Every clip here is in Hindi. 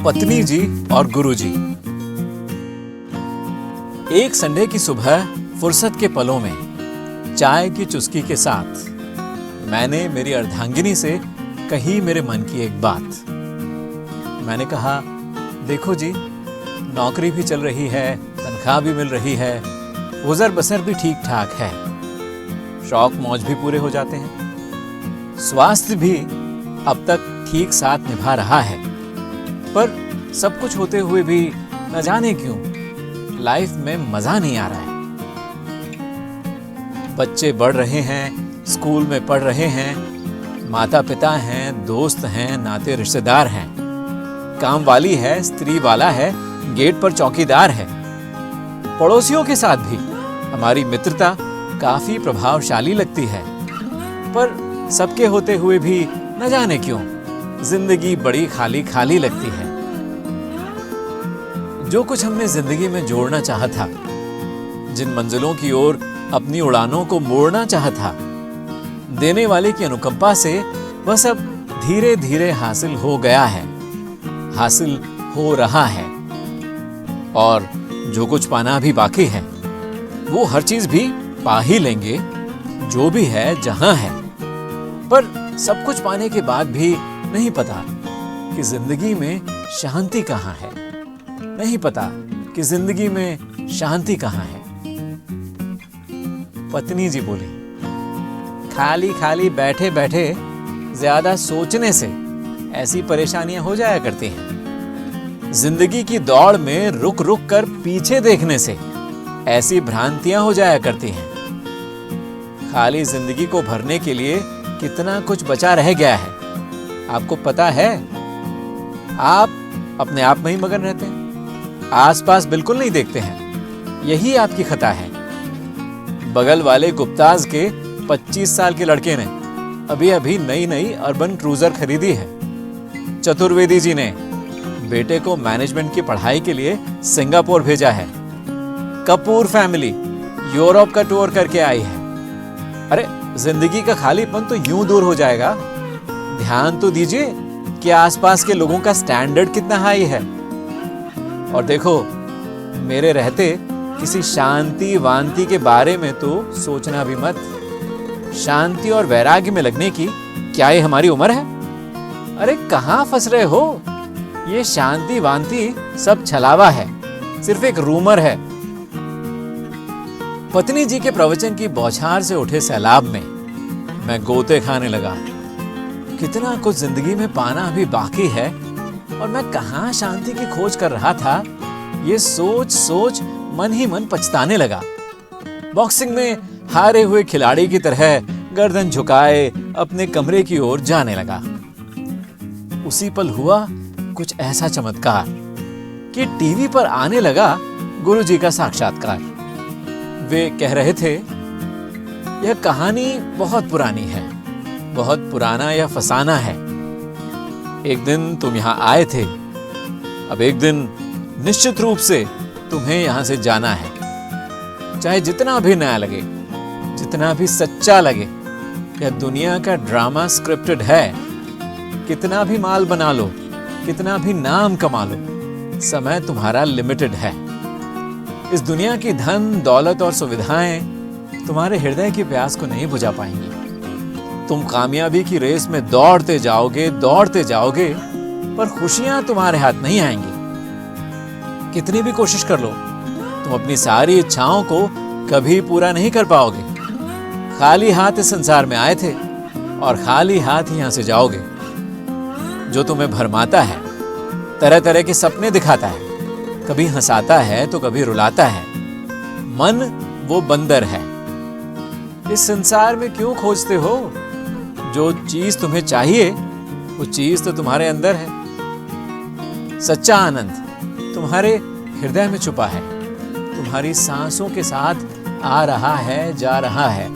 पत्नी जी और गुरु जी। एक संडे की सुबह फुर्सत के पलों में चाय की चुस्की के साथ मैंने मेरी अर्धांगिनी से कही मेरे मन की एक बात। मैंने कहा, देखो जी, नौकरी भी चल रही है, तनख्वाह भी मिल रही है, गुजर बसर भी ठीक ठाक है, शौक मौज भी पूरे हो जाते हैं, स्वास्थ्य भी अब तक ठीक साथ निभा रहा है, पर सब कुछ होते हुए भी न जाने क्यों लाइफ में मजा नहीं आ रहा है। बच्चे बढ़ रहे हैं, स्कूल में पढ़ रहे हैं, माता पिता हैं, दोस्त हैं, नाते रिश्तेदार हैं, काम वाली है, स्त्री वाला है, गेट पर चौकीदार है। पड़ोसियों के साथ भी हमारी मित्रता काफी प्रभावशाली लगती है, पर सबके होते हुए भी न जाने क्यों जिंदगी बड़ी खाली खाली लगती है। जो कुछ हमने जिंदगी में जोड़ना चाहा था, जिन मंजिलों की ओर अपनी उड़ानों को मोड़ना चाहा था, देने वाले की अनुकंपा से वह सब धीरे धीरे हासिल हो गया है, हासिल हो रहा है। और जो कुछ पाना भी बाकी है वो हर चीज भी पा ही लेंगे, जो भी है जहां है। पर सब कुछ पाने के बाद भी नहीं पता कि जिंदगी में शांति कहां है, नहीं पता कि जिंदगी में शांति कहां है। पत्नी जी बोली, खाली खाली बैठे बैठे ज्यादा सोचने से ऐसी परेशानियां हो जाया करती हैं। जिंदगी की दौड़ में रुक रुक कर पीछे देखने से ऐसी भ्रांतियां हो जाया करती हैं। खाली जिंदगी को भरने के लिए कितना कुछ बचा रह गया है, आपको पता है? आप अपने आप में ही मगन रहते हैं, आसपास बिल्कुल नहीं देखते हैं। यही आपकी खता है। बगल वाले गुप्ताज के 25 साल के लड़के ने अभी अभी नई नई अर्बन क्रूजर खरीदी है। चतुर्वेदी जी ने बेटे को मैनेजमेंट की पढ़ाई के लिए सिंगापुर भेजा है। कपूर फैमिली यूरोप का टूर करके आई है। अरे, जिंदगी का खालीपन तो यूं दूर हो जाएगा। ध्यान तो दीजिए कि आसपास के लोगों का स्टैंडर्ड कितना हाई है। और देखो, मेरे रहते किसी शांति वांति के बारे में तो सोचना भी मत। शांति और वैराग्य में लगने की क्या ये हमारी उम्र है? अरे, कहां फंस रहे हो? ये शांति वांति सब छलावा है, सिर्फ एक रूमर है। पत्नी जी के प्रवचन की बौछार से उठे सैलाब में मैं गोते खाने लगा। कितना कुछ जिंदगी में पाना अभी बाकी है और मैं कहां शांति की खोज कर रहा था, ये सोच सोच मन ही मन पछताने लगा। बॉक्सिंग में हारे हुए खिलाड़ी की तरह गर्दन झुकाए अपने कमरे की ओर जाने लगा। उसी पल हुआ कुछ ऐसा चमत्कार कि टीवी पर आने लगा गुरुजी का साक्षात्कार। वे कह रहे थे, यह कहानी बहुत पुरानी है, बहुत पुराना यह फसाना है। एक दिन तुम यहां आए थे, अब एक दिन निश्चित रूप से तुम्हें यहां से जाना है। चाहे जितना भी नया लगे, जितना भी सच्चा लगे, यह दुनिया का ड्रामा स्क्रिप्टेड है। कितना भी माल बना लो, कितना भी नाम कमा लो, समय तुम्हारा लिमिटेड है। इस दुनिया की धन दौलत और सुविधाएं तुम्हारे हृदय की प्यास को नहीं बुझा पाएंगी। तुम कामयाबी की रेस में दौड़ते जाओगे, पर खुशियां तुम्हारे हाथ नहीं आएंगी। कितनी भी कोशिश कर लो, तुम अपनी सारी इच्छाओं को कभी पूरा नहीं कर पाओगे। खाली हाथ इस संसार में आए थे और खाली हाथ ही यहां से जाओगे। जो तुम्हें भरमाता है, तरह तरह के सपने दिखाता है, कभी हंसाता है तो कभी रुलाता है, मन वो बंदर है। इस संसार में क्यों खोजते हो? जो चीज तुम्हें चाहिए वो चीज तो तुम्हारे अंदर है। सच्चा आनंद तुम्हारे हृदय में छुपा है, तुम्हारी सांसों के साथ आ रहा है, जा रहा है।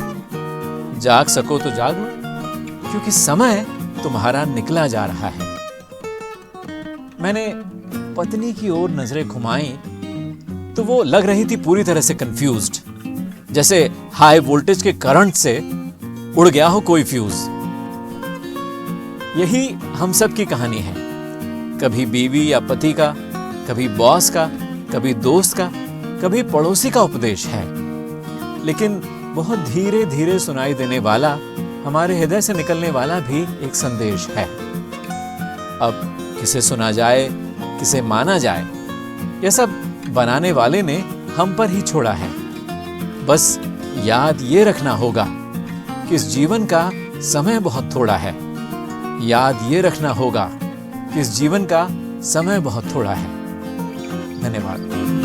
जाग सको तो जाग लो, क्योंकि समय तुम्हारा निकला जा रहा है। मैंने पत्नी की ओर नजरें घुमाई तो वो लग रही थी पूरी तरह से कंफ्यूज्ड, जैसे हाई वोल्टेज के करंट से उड़ गया हो कोई फ्यूज। यही हम सब की कहानी है। कभी बीवी या पति का, कभी बॉस का, कभी दोस्त का, कभी पड़ोसी का उपदेश है, लेकिन बहुत धीरे धीरे सुनाई देने वाला, हमारे हृदय से निकलने वाला भी एक संदेश है। अब किसे सुना जाए, किसे माना जाए, यह सब बनाने वाले ने हम पर ही छोड़ा है। बस याद ये रखना होगा कि इस जीवन का समय बहुत थोड़ा है। याद ये रखना होगा कि इस जीवन का समय बहुत थोड़ा है। धन्यवाद।